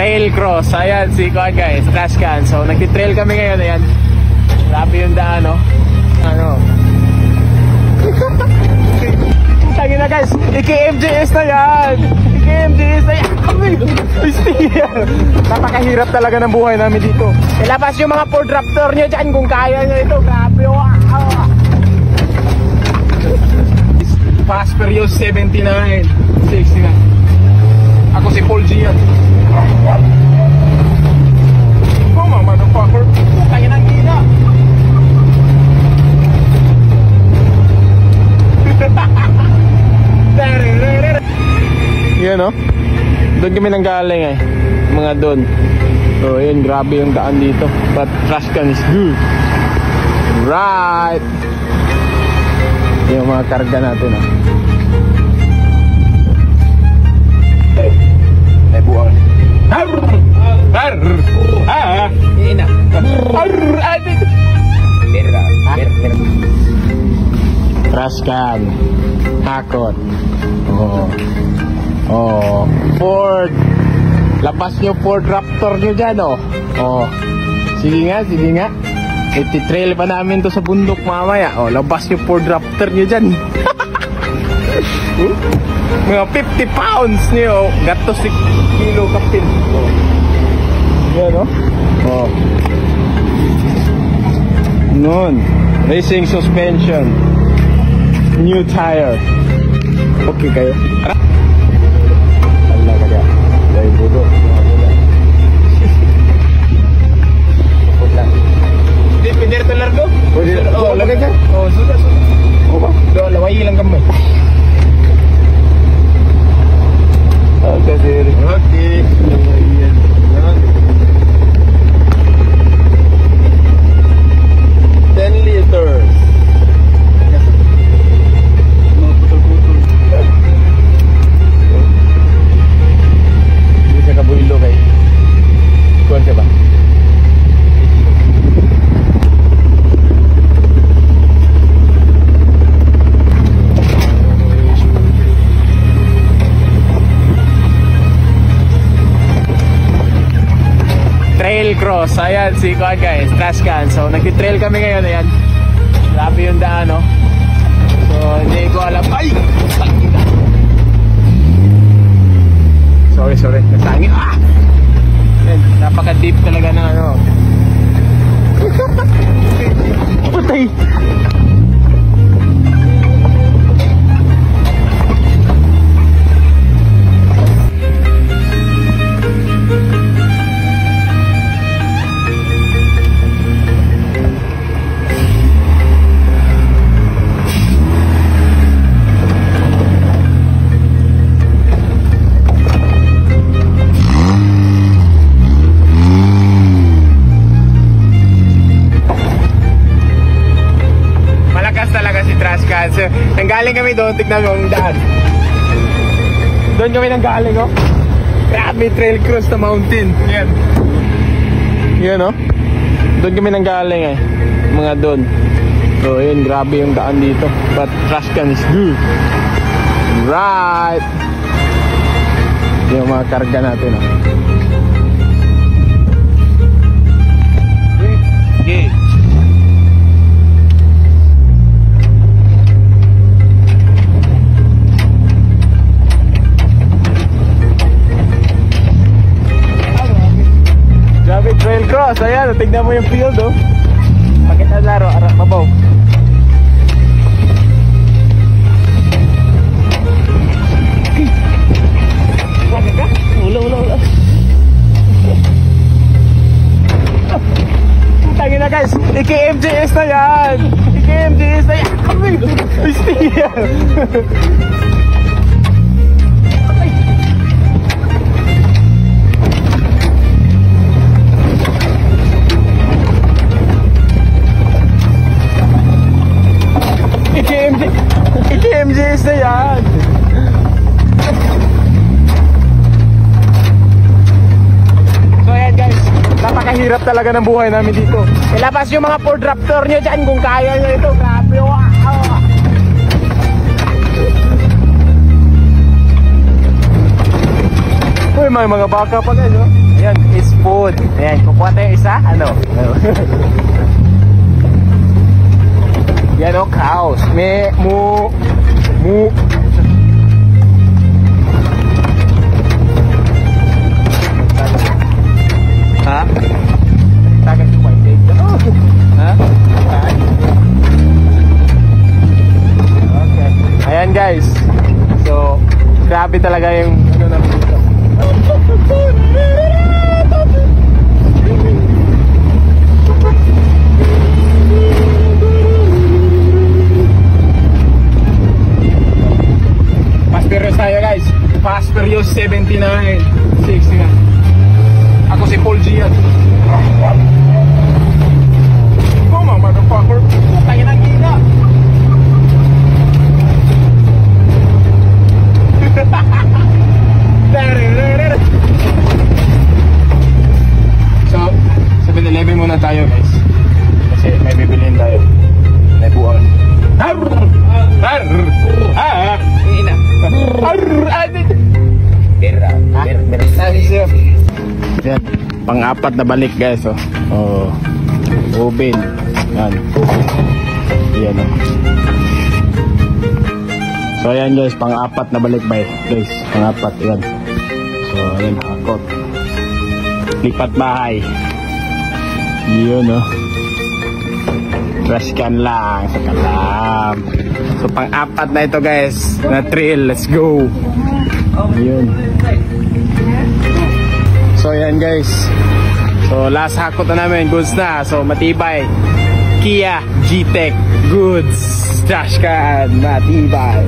Trail cross. Ayan, si Kuan guys, trash can. So, nagtitrail kami ngayon, ayan. Grabe yung daan, no? Ano? Tangin na guys, iki-MJS na yan! Iki-MJS na yan! Napakahirap talaga ng buhay namin dito. Ilabas yung mga Ford Raptor nyo dyan kung kaya nyo ito. Grabe, wow! Fast Furious 79 69. Ako si Paul G yan. Oh my motherfucker. Tangin ang gina. Yan o. Doon kami nang galing eh. Mga doon. So yun, grabe yung daan dito. But trash can is good. Right. Yung mga karga natin o. Ay buwang. Ina. Trash can. Hakot. Oh, Ford. Labas nyo Ford Raptor nyo dyan, oh. Oh. Sige nga, sige nga. Iti-trail pa namin to sa bundok mamaya. Oh, labas nyo Ford Raptor nyo dyan. Mga 50 pounds nyo. Gato 6 kilo kapin. Oh. Yan, oh. Oh. Nun. Racing suspension. New tire. Okay kayo. Allah kaya. Dahil budo. Hindi, pwede ito largo? Pwede. Oo, lagay ka. Oo, sudah. Oo ba? Doon, laway lang kami. Okay, sir. Okay. 10 liters. Kabuilo kay kuan ka ba? Trail cross. Ayan si kuan guys, trash can. So nagti-trail kami ngayon, ayan. Grabe yung daan, no? So hindi ko alam. Ay! Sorry, nasangin. Napaka-deep talaga na ano. Patay. So, nanggaling kami doon, tignan mo yung daan. Doon kami nanggaling, oh. Grabe, trail cross na mountain. Yan. Yan, oh. Doon kami nanggaling eh. Mga doon. So, yun, grabe yung daan dito. But trash can is good. Right. Yung mga karga natin, oh. Okay. Trail cross, ayan, tignan mo yung field, oh. Bakit na laro, mabaw. Bakit ka? Ula. Tangin na guys, iki-MJS na yan. Iki-MJS na yan. Ay, MJS na yan. So ayan guys, napakahirap talaga ng buhay namin dito. Ilabas yung mga Ford Raptor nyo dyan kung kaya nyo ito. Grabe, wow. Uy, may mga baka pa guys, oh. Yan is food. Ayan, kukuha tayo isa. Ano? Yan o, cows. May mu. Ha? Tagal yung white egg. Ha? Okay. Ayan guys. So, grabe talaga yung ano namin dito. Fast Furious tayo guys. Fast Furious 79 60 na. Ako si Paul Gian. Oh my motherfucker. Tayo ng gina. So 7-Eleven muna tayo guys. Kasi may bibiliin tayo. May buwan. Yan, pang-apat na balik guys. Oh, oven. Yan. Yan oh. So ayan guys, pang-apat na balik ba guys? Pang-apat, yan. So ayan, akot. Lipat bahay. Yun oh. Trash can lang sa kalam. So pang-apat na ito guys, na trail. Let's go. Yun. So yan guys. So last hakot na namin, goods na. So matibay. Kia G-Tech goods. Trash can matibay.